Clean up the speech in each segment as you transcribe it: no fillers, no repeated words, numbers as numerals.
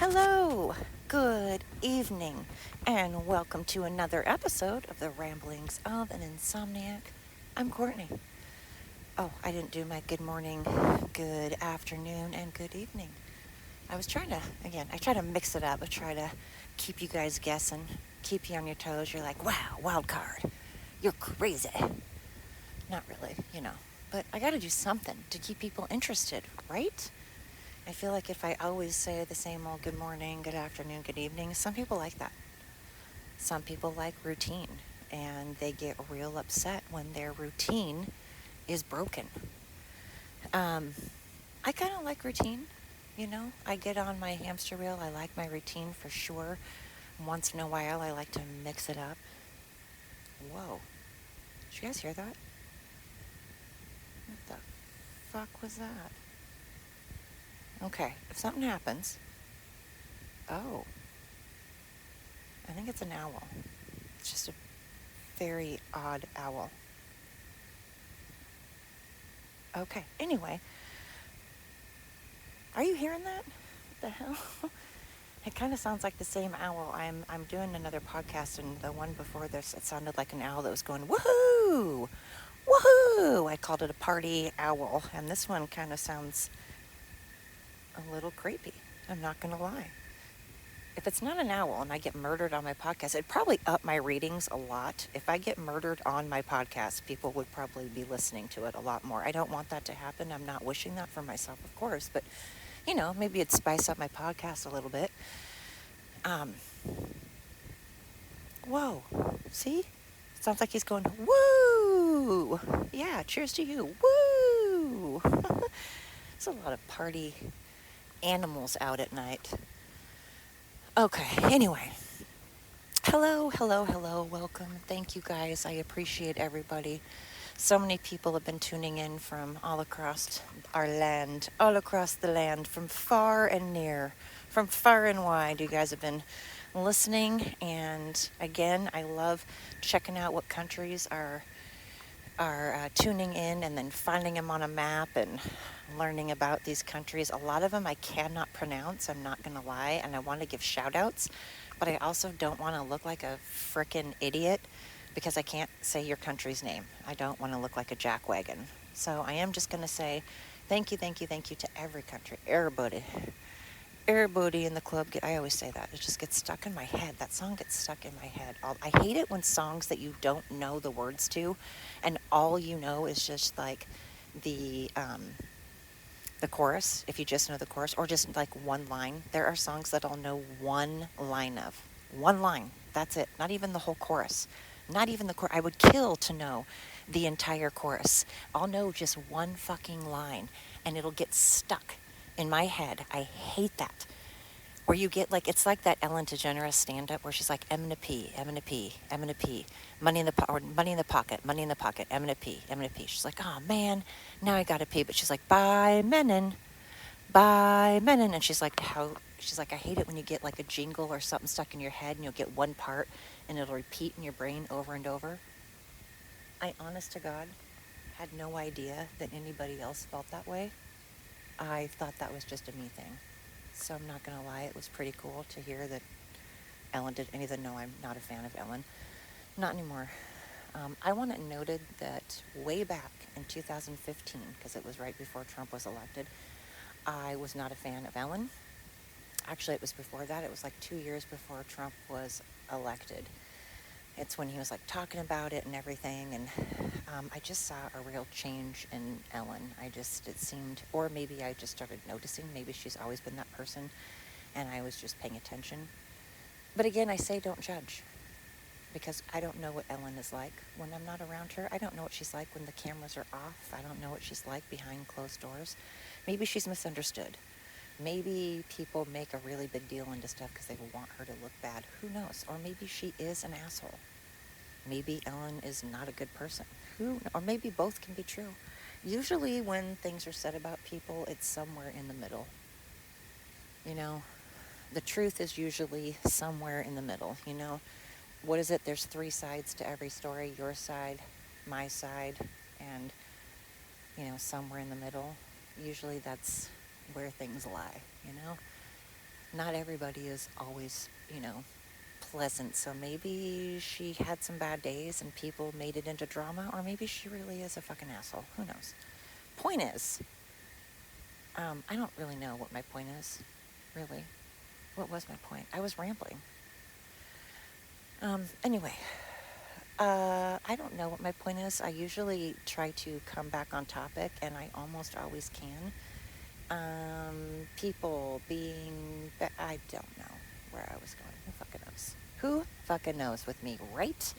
Hello, good evening, and welcome to another episode of the Ramblings of an Insomniac. I'm Courtney. Oh, I didn't do my good morning, good afternoon, and good evening. I was trying to, again, I try to mix it up. I try to keep you guys guessing, keep you on your toes. You're like, wow, wild card. You're crazy. Not really, but I gotta do something to keep people interested, right? I feel like if I always say the same old good morning, good afternoon, good evening, some people like that. Some people like routine, and they get real upset when their routine is broken. I kind of like routine, I get on my hamster wheel. I like my routine for sure. Once in a while, I like to mix it up. Whoa. Did you guys hear that? What the fuck was that? Okay, if something happens. Oh, I think it's an owl. It's just a very odd owl. Okay, anyway. Are you hearing that? What the hell? It kind of sounds like the same owl. I'm doing another podcast, and the one before this, it sounded like an owl that was going, woohoo! Woohoo! I called it a party owl, and this one kind of sounds a little creepy. I'm not going to lie. If it's not an owl and I get murdered on my podcast, it'd probably up my ratings a lot. If I get murdered on my podcast, people would probably be listening to it a lot more. I don't want that to happen. I'm not wishing that for myself, of course, but maybe it'd spice up my podcast a little bit. Whoa, see? Sounds like he's going, woo! Yeah, cheers to you, woo! There's a lot of party animals out at night. Okay, anyway. Hello, welcome. Thank you guys. I appreciate everybody. So many people have been tuning in from all across our land, all across the land, from far and near, from far and wide. You guys have been listening, and again, I love checking out what countries are tuning in, and then finding them on a map and learning about these countries. A lot of them I cannot pronounce, I'm not going to lie, and I want to give shout outs, but I also don't want to look like a frickin' idiot because I can't say your country's name. I don't want to look like a jackwagon. So I am just going to say thank you to every country, everybody in the club. I always say that. It just gets stuck in my head. That song gets stuck in my head. I hate it when songs that you don't know the words to, and all you know is just like the chorus, if you just know the chorus, or just like one line. There are songs that I'll know one line of. One line. That's it. Not even the whole chorus. Not even the chorus. I would kill to know the entire chorus. I'll know just one fucking line, and it'll get stuck in my head. I hate that. Or you get like, it's like that Ellen DeGeneres stand-up where she's like, I'm gonna pee, money in the pocket, I'm gonna pee. She's like, oh man, now I gotta pee. But she's like, bye Menon. And she's like, I hate it when you get like a jingle or something stuck in your head and you'll get one part and it'll repeat in your brain over and over. I, honest to God, had no idea that anybody else felt that way. I thought that was just a me thing. So I'm not going to lie, it was pretty cool to hear that Ellen did anything. No, I'm not a fan of Ellen. Not anymore. I want it noted that way back in 2015, because it was right before Trump was elected, I was not a fan of Ellen. Actually, it was before that. It was like 2 years before Trump was elected. It's when he was like talking about it and everything, and I just saw a real change in Ellen. It seemed, or maybe I just started noticing, maybe she's always been that person and I was just paying attention. But again, I say don't judge, because I don't know what Ellen is like when I'm not around her. I don't know what she's like when the cameras are off. I don't know what she's like behind closed doors. Maybe she's misunderstood. Maybe people make a really big deal into stuff because they want her to look bad. Who knows? Or maybe she is an asshole. Maybe Ellen is not a good person. Or maybe both can be true. Usually when things are said about people, it's somewhere in the middle. The truth is usually somewhere in the middle. What is it? There's 3 sides to every story. Your side, my side, and, somewhere in the middle. Usually that's where things lie, Not everybody is always, pleasant. So maybe she had some bad days and people made it into drama, or maybe she really is a fucking asshole. Who knows? Point is, I don't really know what my point is. Really. What was my point? I was rambling. Anyway, I don't know what my point is. I usually try to come back on topic, and I almost always can. People being, I don't know where I was going. Who fucking knows? Who fucking knows with me, right?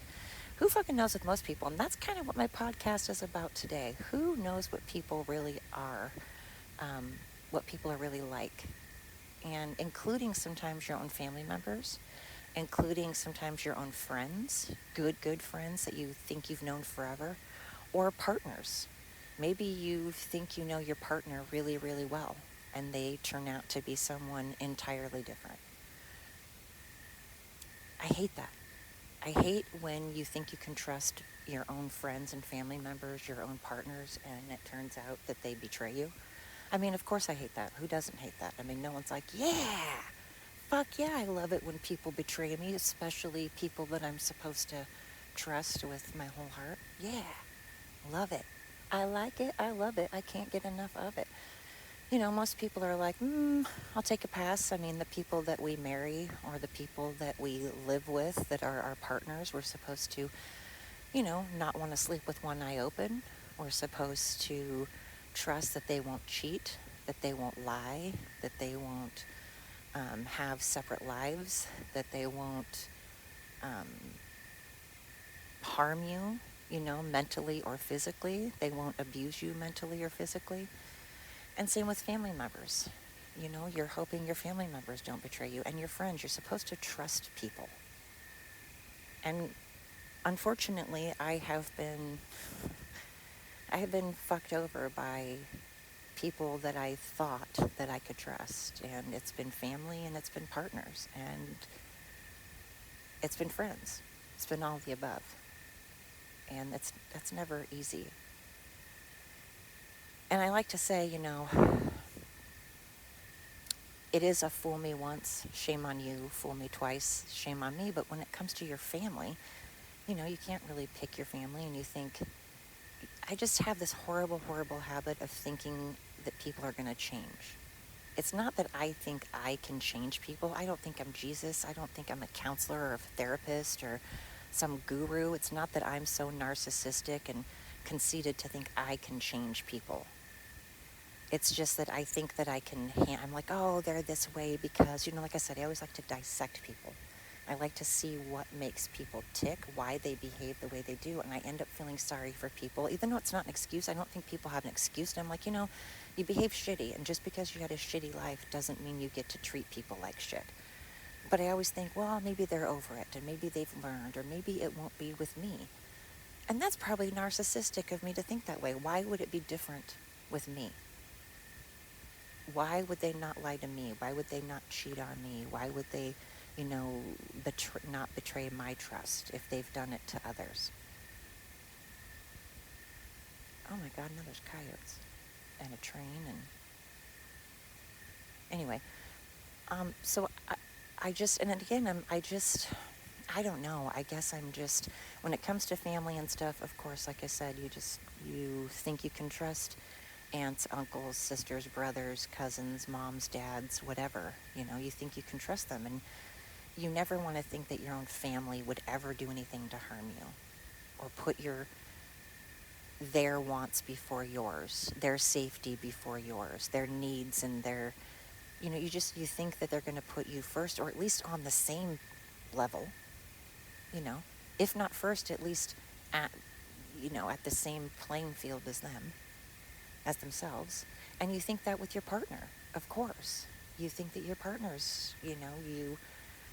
Who fucking knows with most people? And that's kind of what my podcast is about today. Who knows what people really are, what people are really like, and including sometimes your own family members, including sometimes your own friends, good friends that you think you've known forever, or partners. Maybe you think you know your partner really, really well, and they turn out to be someone entirely different. I hate that. I hate when you think you can trust your own friends and family members, your own partners, and it turns out that they betray you. I mean, of course I hate that. Who doesn't hate that? I mean, no one's like, yeah, fuck yeah, I love it when people betray me, especially people that I'm supposed to trust with my whole heart. Yeah, love it. I like it. I love it. I can't get enough of it. Most people are like, I'll take a pass. I mean, the people that we marry or the people that we live with that are our partners, we're supposed to, not want to sleep with one eye open. We're supposed to trust that they won't cheat, that they won't lie, that they won't have separate lives, that they won't harm you, mentally or physically. They won't abuse you mentally or physically. And same with family members. You're hoping your family members don't betray you, and your friends. You're supposed to trust people. And unfortunately, I have been fucked over by people that I thought that I could trust, and it's been family and it's been partners and it's been friends. It's been all of the above. And that's never easy. And I like to say, it is a fool me once, shame on you, fool me twice, shame on me. But when it comes to your family, you can't really pick your family, and you think, I just have this horrible, horrible habit of thinking that people are going to change. It's not that I think I can change people. I don't think I'm Jesus. I don't think I'm a counselor or a therapist or some guru. It's not that I'm so narcissistic and conceited to think I can change people. It's just that I think that I can, I'm like, oh, they're this way because, like I said, I always like to dissect people. I like to see what makes people tick, why they behave the way they do, and I end up feeling sorry for people. Even though it's not an excuse, I don't think people have an excuse. And I'm like, you behave shitty, and just because you had a shitty life doesn't mean you get to treat people like shit. But I always think, well, maybe they're over it, and maybe they've learned, or maybe it won't be with me. And that's probably narcissistic of me to think that way. Why would it be different with me? Why would they not lie to me? Why would they not cheat on me? Why would they, not betray my trust if they've done it to others? Oh my God, now there's coyotes and a train and... Anyway, so I just, and again, I don't know. I guess I'm just, when it comes to family and stuff, of course, like I said, you think you can trust aunts, uncles, sisters, brothers, cousins, moms, dads, whatever. You think you can trust them, and you never want to think that your own family would ever do anything to harm you or put their wants before yours, their safety before yours, their needs and their, you think that they're going to put you first, or at least on the same level, if not first, at least at the same playing field as themselves. And you think that with your partner, of course. You think that your partners, you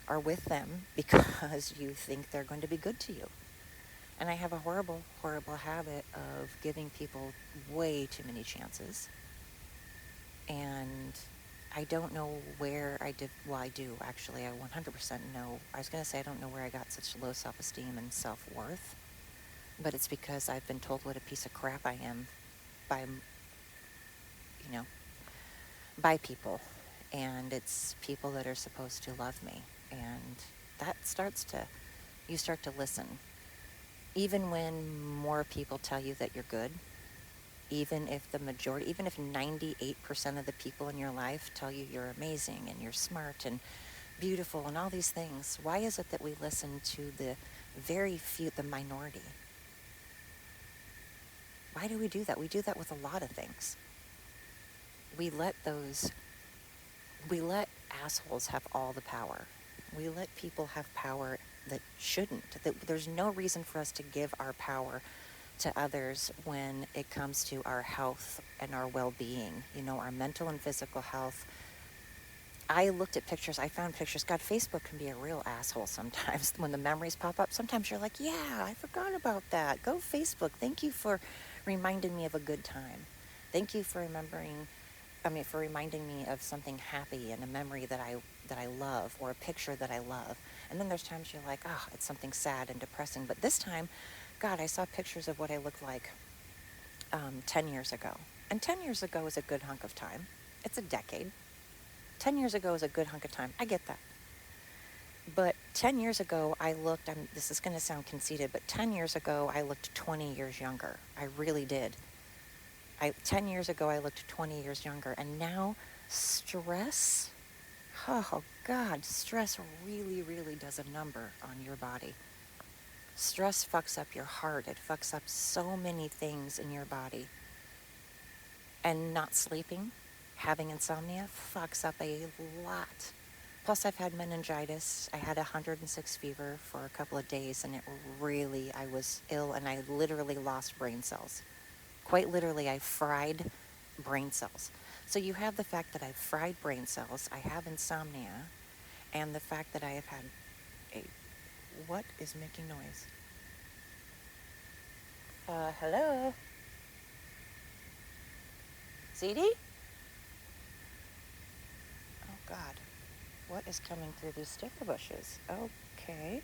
are with them because you think they're going to be good to you. And I have a horrible, horrible habit of giving people way too many chances. And I don't know where I did, well, I do, actually. I 100% know. I was going to say I don't know where I got such low self-esteem and self-worth. But it's because I've been told what a piece of crap I am by, by people. and it's people that are supposed to love me. And that you start to listen. Even when more people tell you that you're good, even if 98% of the people in your life tell you you're amazing and you're smart and beautiful and all these things, why is it that we listen to the very few, the minority? Why do we do that? We do that with a lot of things. We let assholes have all the power. We let people have power that shouldn't. That there's no reason for us to give our power to others when it comes to our health and our well-being, our mental and physical health. I looked at pictures. I found pictures. God, Facebook can be a real asshole sometimes. When the memories pop up, sometimes you're like, yeah, I forgot about that. Go Facebook. Thank you for reminding me of a good time. Thank you for reminding me of something happy and a memory that I love, or a picture that I love. And then there's times you're like, oh, it's something sad and depressing. But this time, God, I saw pictures of what I looked like 10 years ago. And 10 years ago is a good hunk of time. It's a decade. 10 years ago is a good hunk of time. I get that. But 10 years ago, this is going to sound conceited, but 10 years ago, I looked 20 years younger. I really did. 10 years ago, I looked 20 years younger. And now, stress, oh God, stress really, really does a number on your body. Stress fucks up your heart. It fucks up so many things in your body. And not sleeping, having insomnia, fucks up a lot. Plus, I've had meningitis. I had 106 fever for a couple of days, and I was ill, and I literally lost brain cells. Quite literally, I fried brain cells. So you have the fact that I've fried brain cells, I have insomnia, and the fact that I have had what is making noise? Hello? CD? Oh, God. What is coming through these sticker bushes? Okay.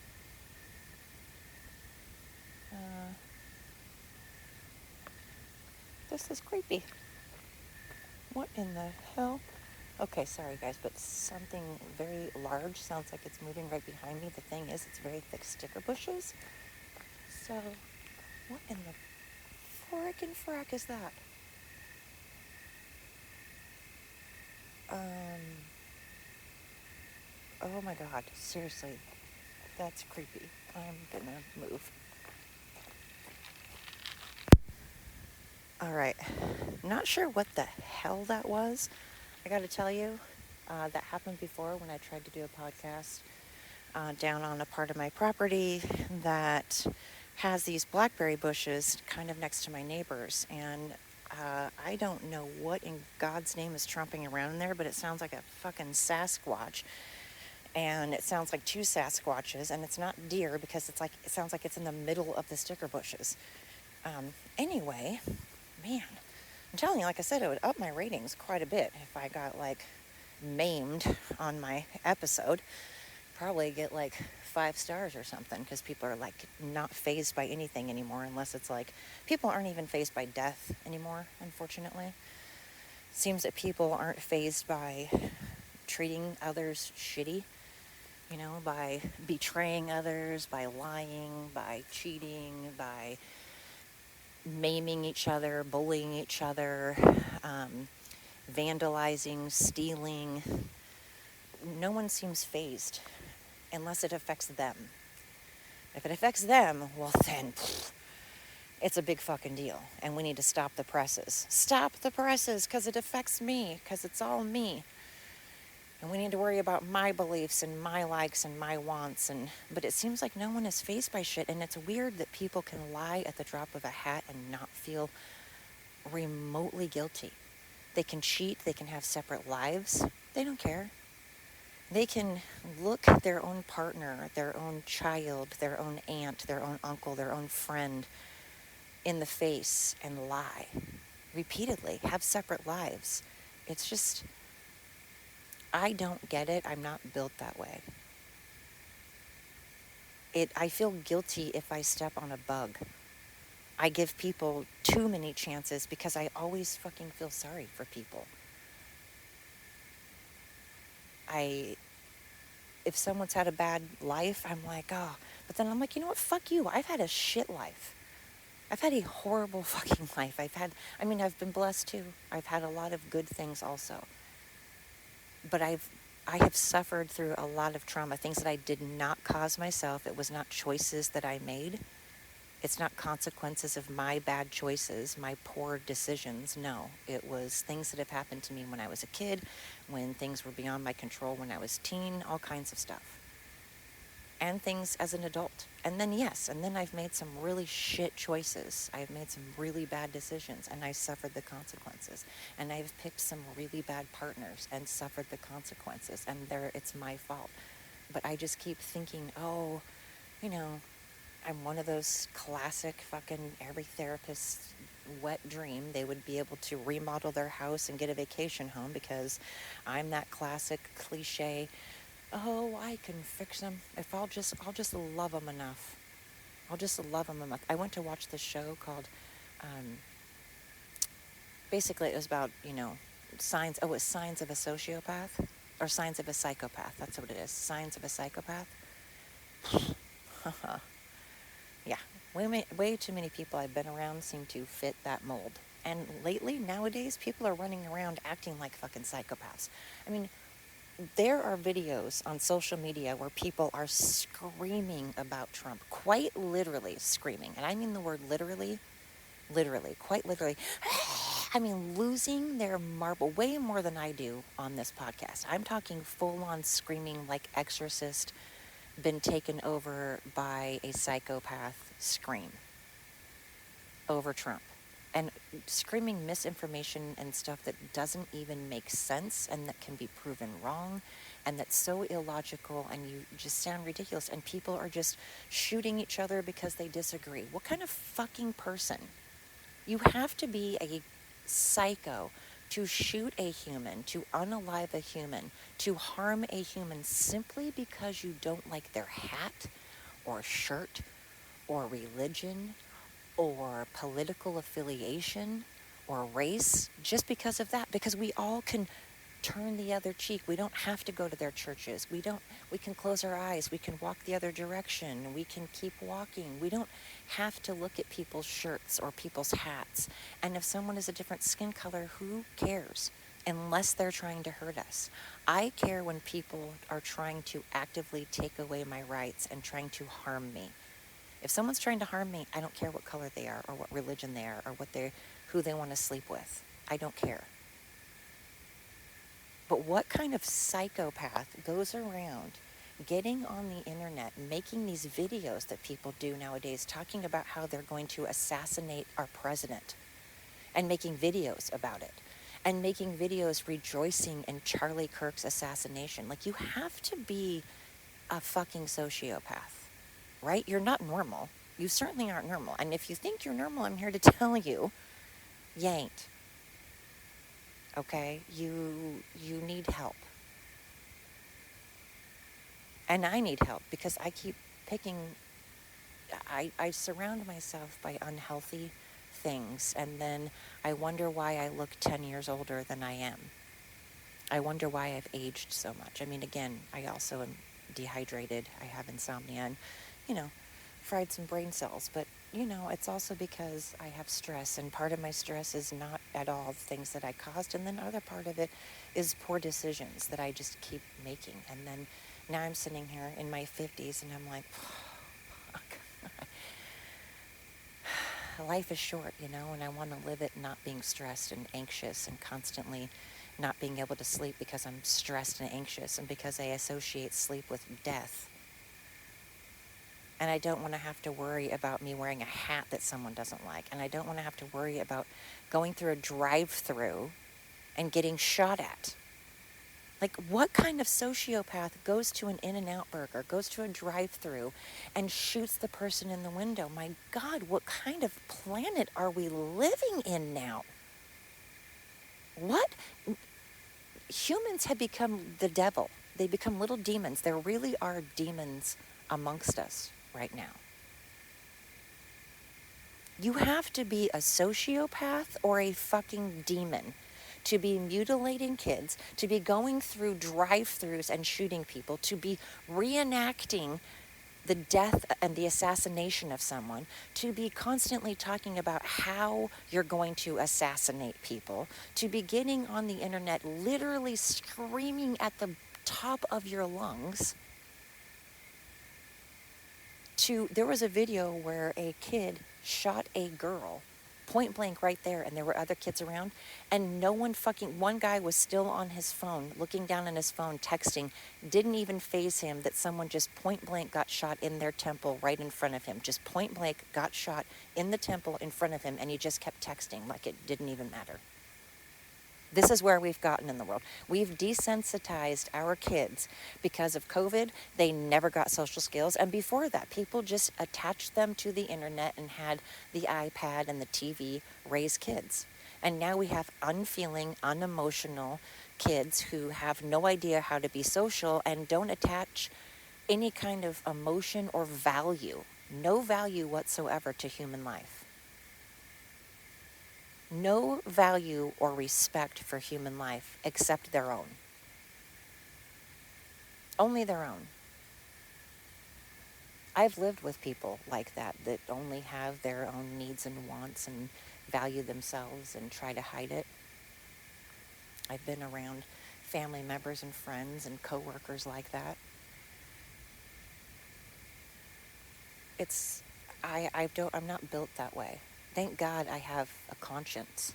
This is creepy. What in the hell? Okay, sorry guys, but something very large sounds like it's moving right behind me. The thing is, it's very thick sticker bushes. So, what in the frickin' frack is that? Oh my God, seriously, that's creepy. I'm gonna move. All right, not sure what the hell that was. I gotta tell you, that happened before when I tried to do a podcast down on a part of my property that has these blackberry bushes kind of next to my neighbors. And I don't know what in God's name is tromping around in there, but it sounds like a fucking Sasquatch. And it sounds like two Sasquatches, and it's not deer because it sounds like it's in the middle of the sticker bushes. Anyway, man, I'm telling you, like I said, it would up my ratings quite a bit if I got maimed on my episode. Probably get 5 stars or something, because people are not fazed by anything anymore, unless it's people aren't even fazed by death anymore, unfortunately. Seems that people aren't fazed by treating others shitty, by betraying others, by lying, by cheating, by maiming each other, bullying each other, vandalizing, stealing. No one seems fazed unless it affects them. If it affects them, well then, it's a big fucking deal. And we need to stop the presses. Stop the presses, because it affects me, because it's all me. And we need to worry about my beliefs and my likes and my wants. But it seems like no one is fazed by shit. And it's weird that people can lie at the drop of a hat and not feel remotely guilty. They can cheat. They can have separate lives. They don't care. They can look their own partner, their own child, their own aunt, their own uncle, their own friend in the face and lie repeatedly, have separate lives. It's just, I don't get it. I'm not built that way. I feel guilty if I step on a bug. I give people too many chances because I always fucking feel sorry for people. I if someone's had a bad life, I'm like, oh. But then I'm like, you know what? Fuck you. I've had a shit life. I've had a horrible fucking life. I've been blessed too. I've had a lot of good things also. But I have suffered through a lot of trauma, things that I did not cause myself. It was not choices that I made. It's not consequences of my bad choices, my poor decisions. No, it was things that have happened to me when I was a kid, when things were beyond my control, when I was teen, all kinds of stuff. And things as an adult. And then I've made some really shit choices. I've made some really bad decisions and I suffered the consequences. And I've picked some really bad partners and suffered the consequences. And it's my fault. But I just keep thinking, oh, you know, I'm one of those classic fucking every therapist's wet dream. They would be able to remodel their house and get a vacation home because I'm that classic cliche, oh, I can fix them if I'll just love them enough. I'll just love them enough. I went to watch this show called, basically it was about, signs. Oh, it was Signs of a Sociopath or Signs of a Psychopath. That's what it is. Signs of a Psychopath. Yeah, way too many people I've been around seem to fit that mold. And lately, nowadays, people are running around acting like fucking psychopaths. I mean, there are videos on social media where people are screaming about Trump, quite literally screaming. And I mean the word literally, quite literally. I mean, losing their marble way more than I do on this podcast. I'm talking full on screaming like Exorcist, been taken over by a psychopath scream over Trump. And screaming misinformation and stuff that doesn't even make sense and that can be proven wrong and that's so illogical and you just sound ridiculous and people are just shooting each other because they disagree. What kind of fucking person? You have to be a psycho to shoot a human, to unalive a human, to harm a human simply because you don't like their hat or shirt or religion or political affiliation or race, just because of that, because we all can turn the other cheek. We don't have to go to their churches. We can close our eyes. We can walk the other direction. We can keep walking. We don't have to look at people's shirts or people's hats. And if someone is a different skin color, who cares? Unless they're trying to hurt us. I care when people are trying to actively take away my rights and trying to harm me. If someone's trying to harm me, I don't care what color they are or what religion they are or who they want to sleep with. I don't care. But what kind of psychopath goes around getting on the internet, making these videos that people do nowadays, talking about how they're going to assassinate our president and making videos about it and making videos rejoicing in Charlie Kirk's assassination? Like, you have to be a fucking sociopath. Right? You're not normal. You certainly aren't normal. And if you think you're normal, I'm here to tell you, you ain't. Okay? You need help. And I need help because I keep I surround myself by unhealthy things. And then I wonder why I look 10 years older than I am. I wonder why I've aged so much. I mean, again, I also am dehydrated. I have insomnia and, fried some brain cells. But, it's also because I have stress. And part of my stress is not at all things that I caused. And then other part of it is poor decisions that I just keep making. And then now I'm sitting here in my 50s and I'm like, fuck. Life is short, and I want to live it not being stressed and anxious and constantly not being able to sleep because I'm stressed and anxious and because I associate sleep with death. And I don't want to have to worry about me wearing a hat that someone doesn't like. And I don't want to have to worry about going through a drive-through and getting shot at. Like, what kind of sociopath goes to an In-N-Out burger, goes to a drive-through, and shoots the person in the window? My God, what kind of planet are we living in now? What? Humans have become the devil. They become little demons. There really are demons amongst us right now. You have to be a sociopath or a fucking demon to be mutilating kids, to be going through drive-thrus and shooting people, to be reenacting the death and the assassination of someone, to be constantly talking about how you're going to assassinate people, to be getting on the internet literally screaming at the top of your lungs. There was a video where a kid shot a girl point blank right there, and there were other kids around, and one guy was still on his phone, looking down on his phone, texting. Didn't even faze him that someone just point blank got shot in their temple right in front of him. Just point blank got shot in the temple in front of him, and he just kept texting like it didn't even matter. This is where we've gotten in the world. We've desensitized our kids because of COVID. They never got social skills. And before that, people just attached them to the internet and had the iPad and the TV raise kids. And now we have unfeeling, unemotional kids who have no idea how to be social and don't attach any kind of emotion or value, no value whatsoever to human life. No value or respect for human life except their own. Only their own. I've lived with people like that only have their own needs and wants and value themselves and try to hide it. I've been around family members and friends and coworkers like that. I'm not built that way. Thank God I have a conscience.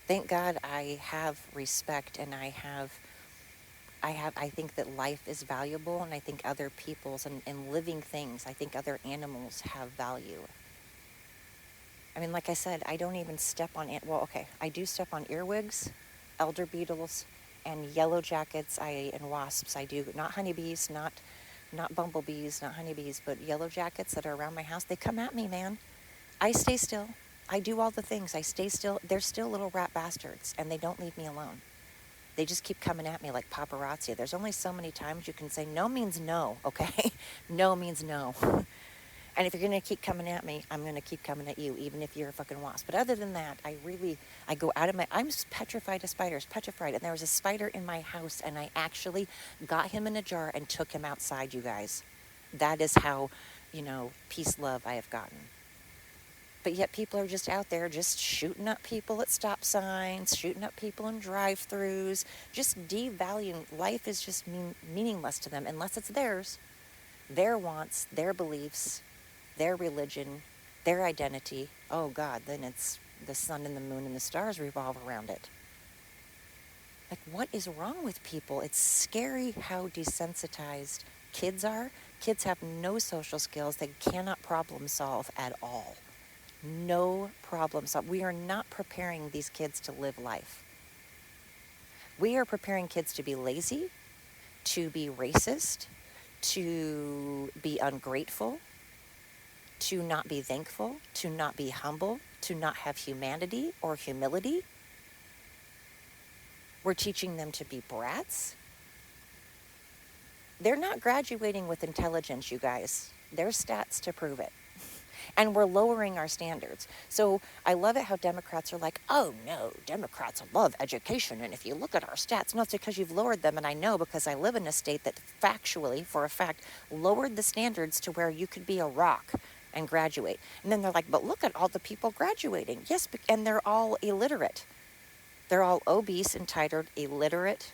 Thank God I have respect, and I think that life is valuable, and I think other people's and living things, I think other animals have value. I mean, like I said, I don't even step on, I do step on earwigs, elder beetles, and yellow jackets and wasps. I do, not honeybees, not bumblebees, not honeybees, but yellow jackets that are around my house. They come at me, man. I stay still. I do all the things. I stay still. They're still little rat bastards, and they don't leave me alone. They just keep coming at me like paparazzi. There's only so many times you can say no means no, okay? No means no. And if you're going to keep coming at me, I'm going to keep coming at you, even if you're a fucking wasp. But other than that, I go out of I'm petrified of spiders, petrified. And there was a spider in my house, and I actually got him in a jar and took him outside, you guys. That is how, peace, love I have gotten. But yet people are just out there just shooting up people at stop signs, shooting up people in drive-thrus, just devaluing. Life is just meaningless to them unless it's theirs, their wants, their beliefs, their religion, their identity. Oh God, then it's the sun and the moon and the stars revolve around it. Like, what is wrong with people? It's scary how desensitized kids are. Kids have no social skills. They cannot problem solve at all. No problem solved. We are not preparing these kids to live life. We are preparing kids to be lazy, to be racist, to be ungrateful, to not be thankful, to not be humble, to not have humanity or humility. We're teaching them to be brats. They're not graduating with intelligence, you guys. There's stats to prove it. And we're lowering our standards. So I love it how Democrats are like, oh no, Democrats love education. And if you look at our stats, no, it's because you've lowered them. And I know because I live in a state that factually, for a fact, lowered the standards to where you could be a rock and graduate. And then they're like, but look at all the people graduating. Yes, and they're all illiterate. They're all obese, entitled, illiterate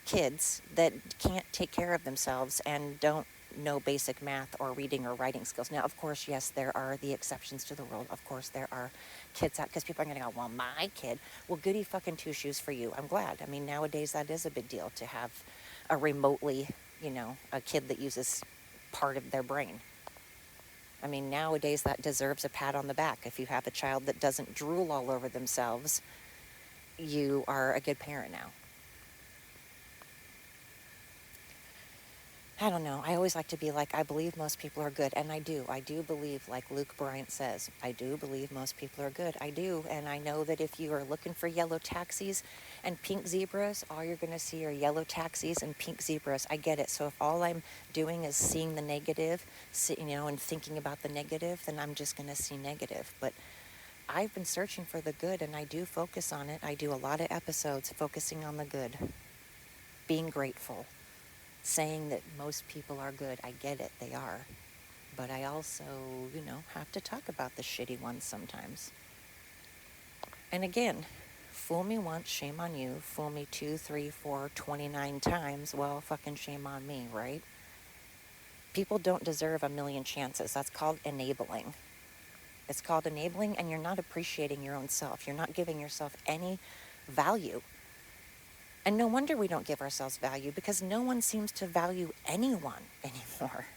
kids that can't take care of themselves and don't know basic math or reading or writing skills. Now, of course, yes, there are the exceptions to the rule. Of course, there are kids out, because people are going to go, well, my kid. Well, goody fucking two shoes for you. I'm glad. I mean, nowadays that is a big deal to have a remotely, a kid that uses part of their brain. I mean, nowadays that deserves a pat on the back. If you have a child that doesn't drool all over themselves, you are a good parent now. I don't know. I always like to be like, I believe most people are good. And I do. I do believe, like Luke Bryant says, I do believe most people are good. I do. And I know that if you are looking for yellow taxis and pink zebras, all you're going to see are yellow taxis and pink zebras. I get it. So if all I'm doing is seeing the negative, and thinking about the negative, then I'm just going to see negative. But I've been searching for the good, and I do focus on it. I do a lot of episodes focusing on the good, being grateful, saying that most people are good. I get it, they are. But I also, have to talk about the shitty ones sometimes. And again, fool me once, shame on you. Fool me 2, 3, 4, 29 times, well, fucking shame on me, right? People don't deserve a million chances. That's called enabling. It's called enabling, and you're not appreciating your own self. You're not giving yourself any value. And no wonder we don't give ourselves value, because no one seems to value anyone anymore.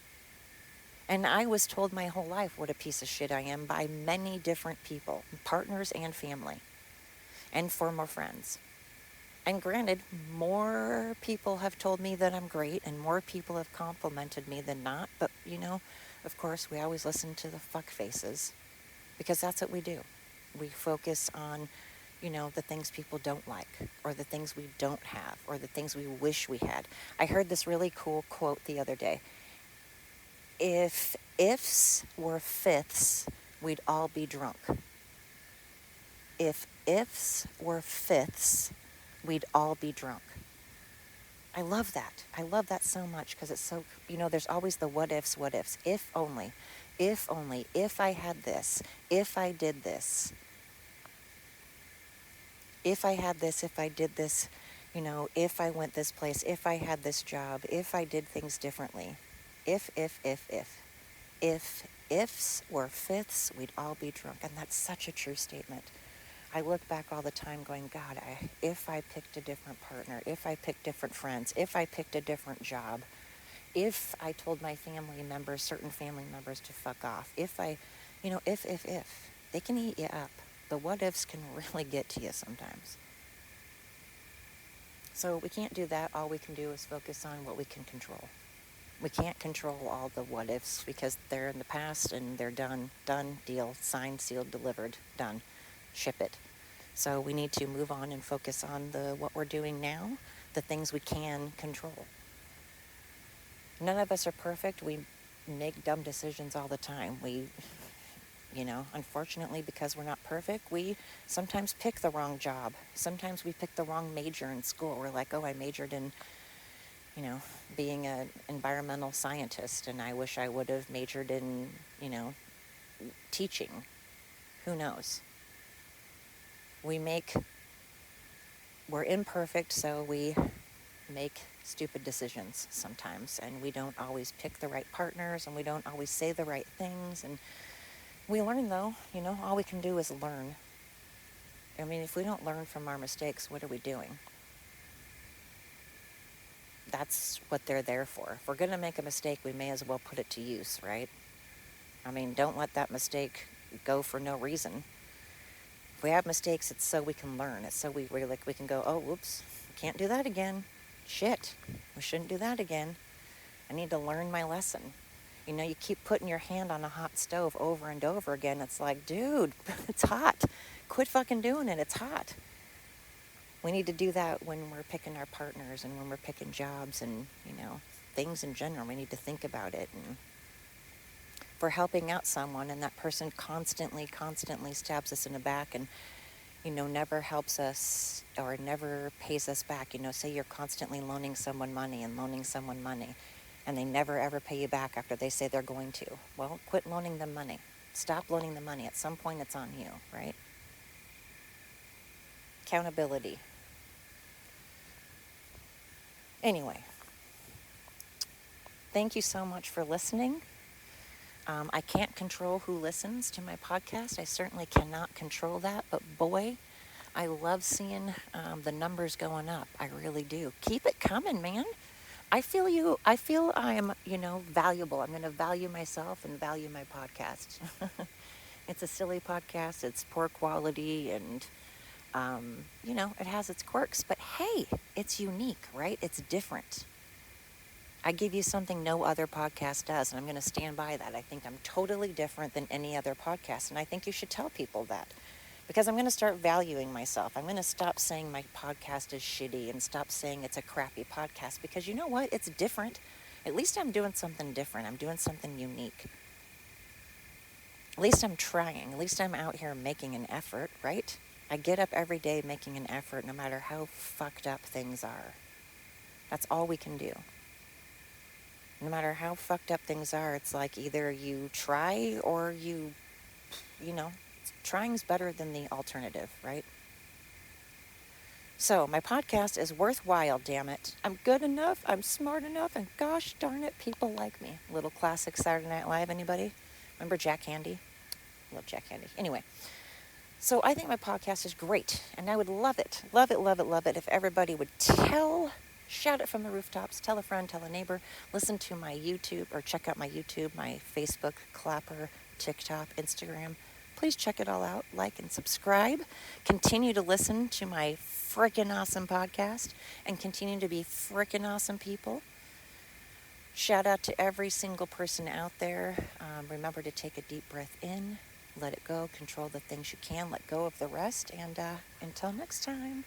And I was told my whole life what a piece of shit I am by many different people, partners and family, and former friends. And granted, more people have told me that I'm great, and more people have complimented me than not. But, of course, we always listen to the fuck faces, because that's what we do. We focus on, the things people don't like, or the things we don't have, or the things we wish we had. I heard this really cool quote the other day. If ifs were fifths, we'd all be drunk. If ifs were fifths, we'd all be drunk. I love that. I love that so much, because it's so, there's always the what ifs. If only, if I had this, if I did this, if I had this, if I did this, if I went this place, if I had this job, if I did things differently. If. If ifs were fifths, we'd all be drunk. And that's such a true statement. I look back all the time going, God, if I picked a different partner, if I picked different friends, if I picked a different job, if I told my family members, certain family members, to fuck off, if I, if, they can eat you up. The what ifs can really get to you sometimes. So we can't do that. All we can do is focus on what we can control. We can't control all the what ifs, because they're in the past and they're done, deal, signed, sealed, delivered, done, ship it. So we need to move on and focus on what we're doing now, the things we can control. None of us are perfect. We make dumb decisions all the time. We, unfortunately, because we're not perfect, we sometimes pick the wrong job. Sometimes we pick the wrong major in school. We're like, oh, I majored in being an environmental scientist, and I wish I would have majored in, teaching. Who knows? We're imperfect, so we make stupid decisions sometimes, and we don't always pick the right partners, and we don't always say the right things, and we learn, though. All we can do is learn. I mean, if we don't learn from our mistakes, what are we doing? That's what they're there for. If we're going to make a mistake, we may as well put it to use, right? I mean, don't let that mistake go for no reason. If we have mistakes, it's so we can learn. It's so we can go, oh, whoops, can't do that again. Shit, we shouldn't do that again. I need to learn my lesson. You keep putting your hand on a hot stove over and over again. It's like, dude, it's hot. Quit fucking doing it. It's hot. We need to do that when we're picking our partners and when we're picking jobs and, things in general. We need to think about it. And if we're helping out someone and that person constantly stabs us in the back and, never helps us or never pays us back, say you're constantly loaning someone money and they never ever pay you back after they say they're going to. Well, quit loaning them money. Stop loaning them money. At some point it's on you, right? Accountability. Anyway, thank you so much for listening. I can't control who listens to my podcast. I certainly cannot control that. But boy, I love seeing the numbers going up. I really do. Keep it coming, man. I feel you. I feel I'm, valuable. I'm going to value myself and value my podcast. It's a silly podcast. It's poor quality and it has its quirks, but hey, it's unique, right? It's different. I give you something no other podcast does, and I'm going to stand by that. I think I'm totally different than any other podcast, and I think you should tell people that, because I'm going to start valuing myself. I'm going to stop saying my podcast is shitty and stop saying it's a crappy podcast, because you know what? It's different. At least I'm doing something different. I'm doing something unique. At least I'm trying. At least I'm out here making an effort, right? I get up every day making an effort no matter how fucked up things are. That's all we can do. No matter how fucked up things are, it's like either you try or you know, trying's better than the alternative, right? So, my podcast is worthwhile, damn it. I'm good enough, I'm smart enough, and gosh darn it, people like me. Little classic Saturday Night Live, anybody? Remember Jack Handy? Love Jack Handy. Anyway, so I think my podcast is great, and I would love it, love it, love it, love it if everybody would shout it from the rooftops, tell a friend, tell a neighbor, listen to my YouTube, or check out my YouTube, my Facebook, Clapper, TikTok, Instagram. Please check it all out, like and subscribe. Continue to listen to my freaking awesome podcast, and continue to be freaking awesome people. Shout out to every single person out there. Remember to take a deep breath in, let it go, control the things you can, let go of the rest, and until next time.